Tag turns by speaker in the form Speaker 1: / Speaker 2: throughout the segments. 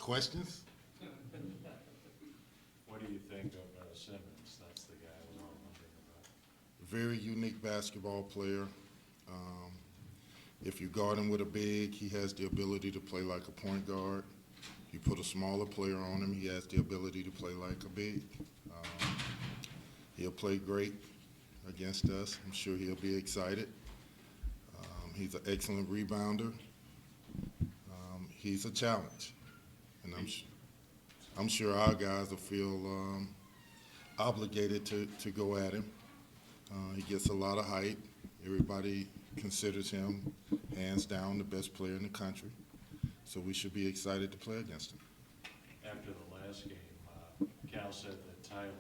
Speaker 1: Questions?
Speaker 2: What do you think of Simmons? That's the guy we're all wondering about.
Speaker 1: Very unique basketball player. If you guard him with a big, he has the ability to play like a point guard. You put a smaller player on him, he has the ability to play like a big. He'll play great against us. I'm sure he'll be excited. He's an excellent rebounder. He's a challenge, and I'm sure our guys will feel obligated to go at him. He gets a lot of hype. Everybody considers him hands down the best player in the country. So we should be excited to play against him.
Speaker 2: After the last game, Cal said that Tyler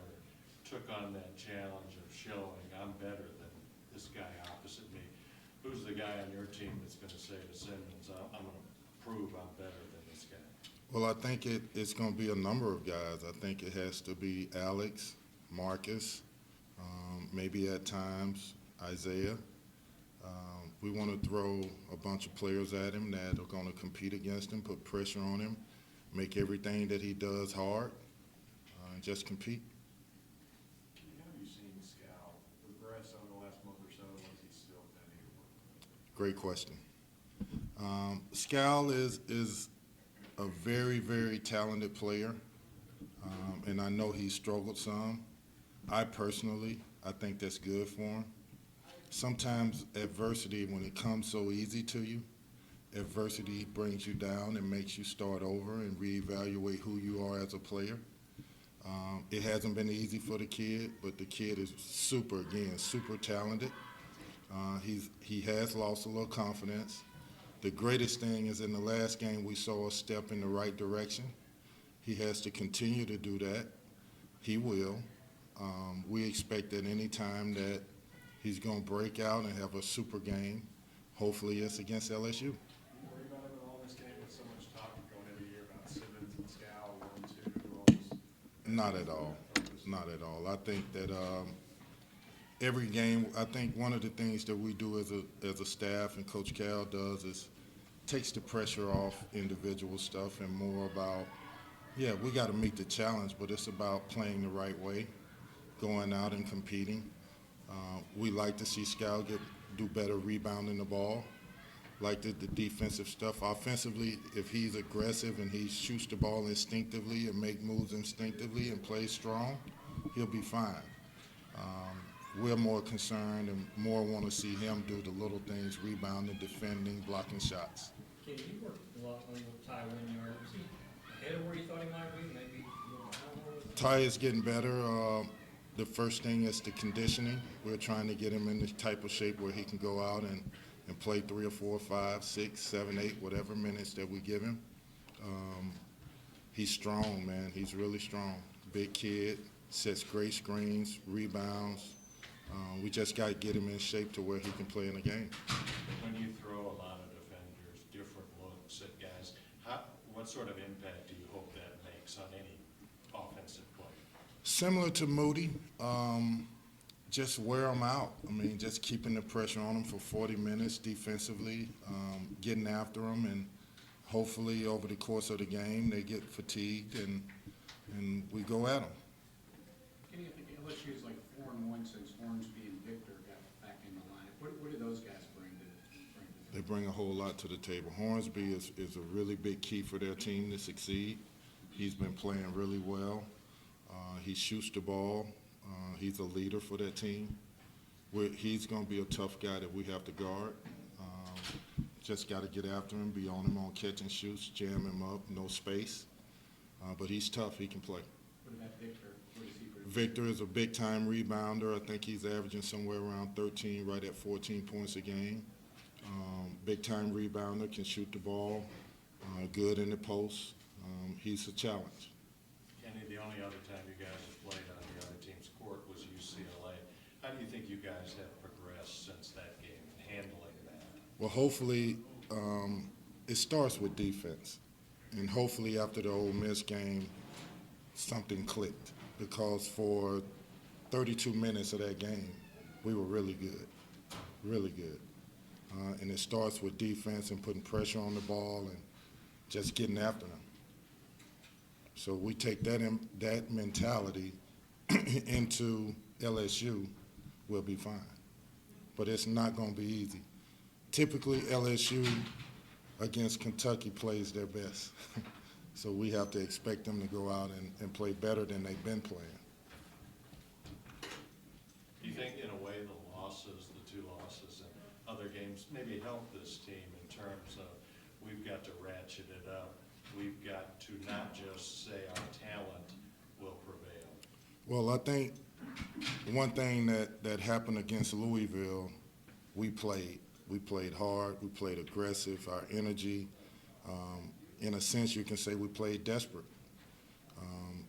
Speaker 2: took on that challenge of showing I'm better than this guy opposite me. Who's the guy on your team that's going to say to Simmons, I'm going to prove I'm better than this guy?
Speaker 1: Well, I think it's going to be a number of guys. I think it has to be Alex, Marcus, maybe at times Isaiah. We want to throw a bunch of players at him that are going to compete against him, put pressure on him, make everything that he does hard, and just compete.
Speaker 3: How have you seen Scal progress over the last month or so? What has he still been able?
Speaker 1: Great question. Scal is a very, very talented player, and I know he struggled some. I think that's good for him. Sometimes adversity, when it comes so easy to you, adversity brings you down and makes you start over and reevaluate who you are as a player. It hasn't been easy for the kid, but the kid is super talented. He has lost a little confidence. The greatest thing is in the last game we saw a step in the right direction. He has to continue to do that. He will. We expect that any time that he's going to break out and have a super game, hopefully it's against LSU.
Speaker 3: You worry about him at all in this game with so much talk going into the year about Simmons and Scal, 1-2, all this?
Speaker 1: Not at all. Not at all. I think that every game, I think one of the things that we do as a staff and Coach Cal does is takes the pressure off individual stuff and more about, yeah, we got to meet the challenge, but it's about playing the right way, going out and competing. We like to see Scal do better rebounding the ball, like the defensive stuff. Offensively, if he's aggressive and he shoots the ball instinctively and make moves instinctively and plays strong, he'll be fine. We're more concerned and more want to see him do the little things, rebounding, defending, blocking shots.
Speaker 4: Kenny, you worked a lot with Ty Winyard. Was he ahead of where you thought he might be? Maybe a little behind?
Speaker 1: Ty is getting better. The first thing is the conditioning. We're trying to get him in the type of shape where he can go out and play 3 or 4, 5, 6, 7, 8, whatever minutes that we give him. He's strong, man. He's really strong. Big kid, sets great screens, rebounds. We just got to get him in shape to where he can play in the game.
Speaker 2: When you throw a lot of defenders, different looks at guys, what sort of impact do you hope that makes on any offensive play?
Speaker 1: Similar to Moody, just wear them out. I mean, just keeping the pressure on them for 40 minutes defensively, getting after them, and hopefully over the course of the game they get fatigued and we go at them.
Speaker 5: Kenny, I think LSU is like 4-1 since Hornsby and Victor got back in the line. What do those guys bring to
Speaker 1: They bring a whole lot to the table. Hornsby is a really big key for their team to succeed. He's been playing really well. He shoots the ball. He's a leader for that team. He's going to be a tough guy that we have to guard. Just got to get after him, be on him on catch and shoots, jam him up, no space. But he's tough. He can play.
Speaker 5: What about Victor? What is he bring?
Speaker 1: Victor is a big-time rebounder. I think he's averaging somewhere around 13, right at 14 points a game. Big-time rebounder, can shoot the ball, good in the post. He's a challenge.
Speaker 2: Kenny, the only other time you guys have played on the other team's court was UCLA. How do you think you guys have progressed since that game in handling that?
Speaker 1: Well, hopefully it starts with defense. And hopefully after the Ole Miss game, something clicked. Because for 32 minutes of that game, we were really good, really good. And it starts with defense and putting pressure on the ball and just getting after them. So we take that mentality into LSU, we'll be fine. But it's not going to be easy. Typically, LSU against Kentucky plays their best. So we have to expect them to go out and play better than they've been playing.
Speaker 2: Do you think, in a way, the two losses and other games maybe help this team in terms of we've got to ratchet it up? We've got to not just say our talent will prevail.
Speaker 1: Well, I think one thing that happened against Louisville, we played. We played hard. We played aggressive. Our energy, in a sense, you can say we played desperate.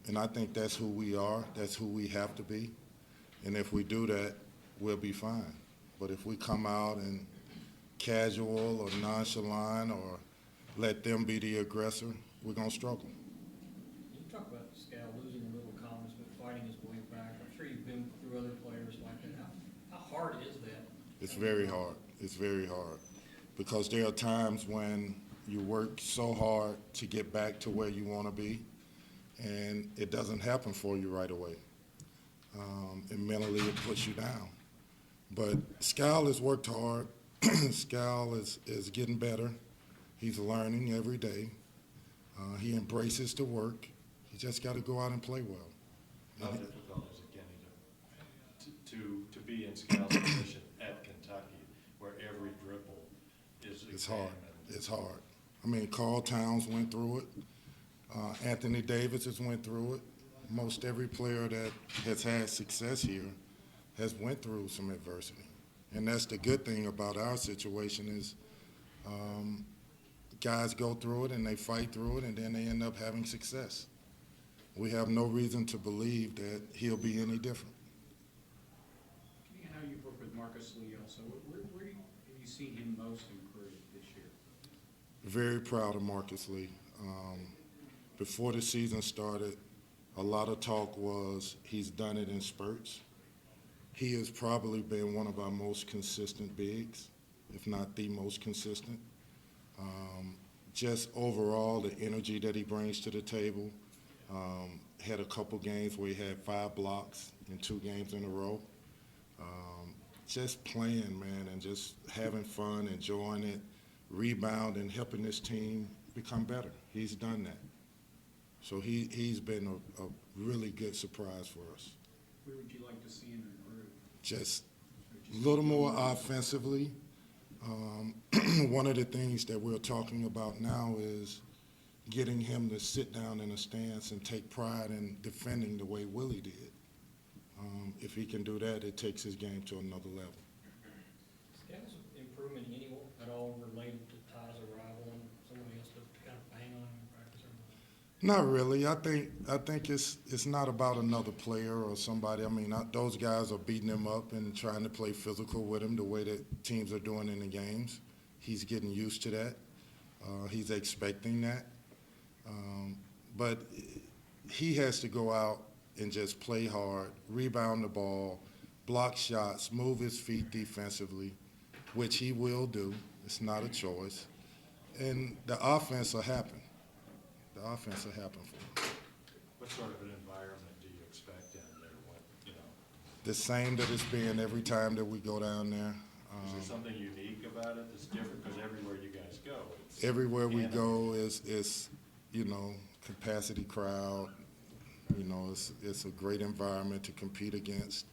Speaker 1: And I think that's who we are. That's who we have to be. And if we do that, we'll be fine. But if we come out and casual or nonchalant or let them be the aggressor, we're going to struggle.
Speaker 4: You talk about Scal losing a little confidence, but fighting his way back. I'm sure you've been through other players like that. How hard is that?
Speaker 1: It's very hard. It's very hard. Because there are times when you work so hard to get back to where you want to be, and it doesn't happen for you right away. And mentally it puts you down. But Scal has worked hard. Scal is getting better. He's learning every day. He embraces the work. He just got to go out and play well.
Speaker 2: How difficult is it getting to be in Scal's position at Kentucky, where every dribble is
Speaker 1: It's hard.
Speaker 2: examined?
Speaker 1: It's hard. I mean, Carl Towns went through it. Anthony Davis has went through it. Most every player that has had success here has went through some adversity. And that's the good thing about our situation is guys go through it and they fight through it and then they end up having success. We have no reason to believe that he'll be any different.
Speaker 5: I know you've worked with Marcus Lee also. Where have you seen him most improve this year?
Speaker 1: Very proud of Marcus Lee. Before the season started, a lot of talk was he's done it in spurts. He has probably been one of our most consistent bigs, if not the most consistent. Just overall, the energy that he brings to the table. Had a couple games where he had 5 blocks in 2 games in a row. Just playing, man, and just having fun, enjoying it, rebounding, helping this team become better. He's done that. So he's been a really good surprise for us.
Speaker 5: Where would you like to see him improve?
Speaker 1: Just a little more offensively. One of the things that we're talking about now is getting him to sit down in a stance and take pride in defending the way Willie did. If he can do that, it takes his game to another level.
Speaker 4: Scal's improvement at all related to Ty's arrival and somebody has to kind of bang on him in practice or not?
Speaker 1: Not really. I think it's not about another player or somebody. I mean, those guys are beating him up and trying to play physical with him the way that teams are doing in the games. He's getting used to that. He's expecting that. But he has to go out and just play hard, rebound the ball, block shots, move his feet defensively, which he will do. It's not a choice. And the offense will happen. The offense will happen for him.
Speaker 2: What sort of an environment do you expect down there?
Speaker 1: The same that it's been every time that we go down there.
Speaker 2: Is there something unique about it that's different? Because everywhere you guys go, it's
Speaker 1: Everywhere we
Speaker 2: animated.
Speaker 1: go is capacity crowd. It's a great environment to compete against.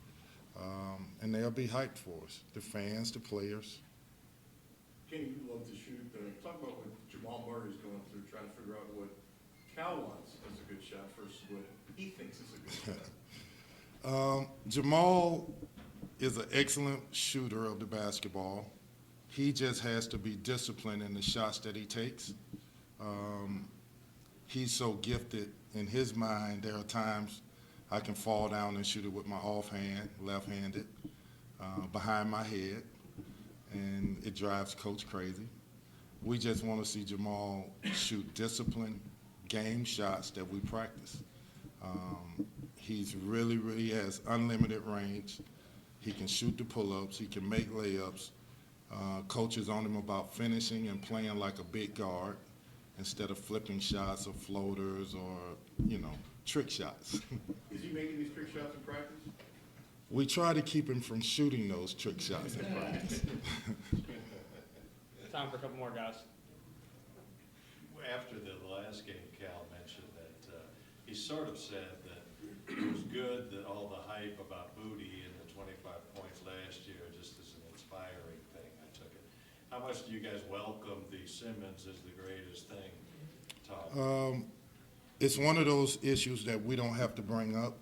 Speaker 1: And they'll be hyped for us, the fans, the players.
Speaker 3: Kenny, you love to shoot. Talk about what Jamal Murray's going through, trying to figure out what Cal wants as a good shot versus what he thinks is a good shot.
Speaker 1: Jamal is an excellent shooter of the basketball. He just has to be disciplined in the shots that he takes. He's so gifted in his mind. There are times I can fall down and shoot it with my offhand, left-handed, behind my head, and it drives Coach crazy. We just want to see Jamal shoot disciplined game shots that we practice. He's really has unlimited range. He can shoot the pull-ups. He can make layups. Coach is on him about finishing and playing like a big guard. instead of flipping shots or floaters or, trick shots.
Speaker 3: Is he making these trick shots in practice?
Speaker 1: We try to keep him from shooting those trick shots in practice.
Speaker 6: Time for a couple more, guys.
Speaker 2: After the last game, Cal mentioned that he sort of said that it was good that all the hype about Booty and the 25 points last year just as an inspiring thing. I took it. How much do you guys welcome the Simmons as the greatest thing, Todd?
Speaker 1: It's one of those issues that we don't have to bring up.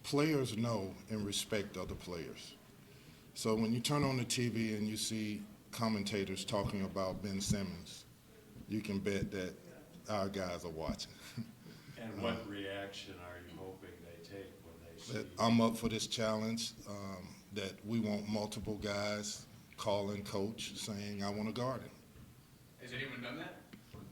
Speaker 1: Players know and respect other players. So when you turn on the TV and you see commentators talking about Ben Simmons, you can bet that our guys are watching.
Speaker 2: And what reaction are you hoping they take when they see?
Speaker 1: That I'm up for this challenge, that we want multiple guys calling coach saying, I want to guard him.
Speaker 5: Has anyone done that?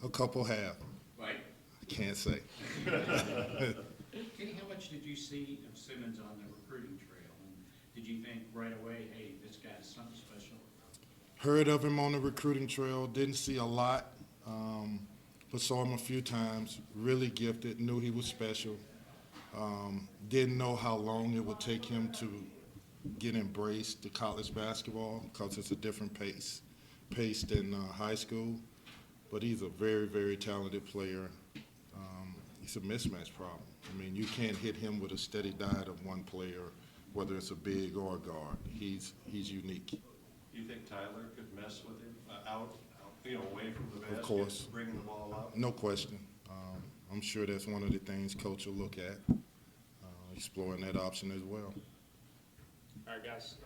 Speaker 1: A couple have.
Speaker 5: Right.
Speaker 1: I can't say.
Speaker 5: Kenny, how much did you see of Simmons on the recruiting trail? And did you think right away, hey, this guy's something special?
Speaker 1: Heard of him on the recruiting trail, didn't see a lot, but saw him a few times. Really gifted, knew he was special. Didn't know how long it would take him to get embraced to college basketball because it's a different pace than high school. But he's a very, very talented player. It's a mismatch problem. I mean, you can't hit him with a steady diet of one player, whether it's a big or a guard. He's unique.
Speaker 2: You think Tyler could mess with him out, away from the basket?
Speaker 1: Of course.
Speaker 2: Bringing the ball out?
Speaker 1: No question. I'm sure that's one of the things coach will look at, exploring that option as well.
Speaker 6: All right, guys.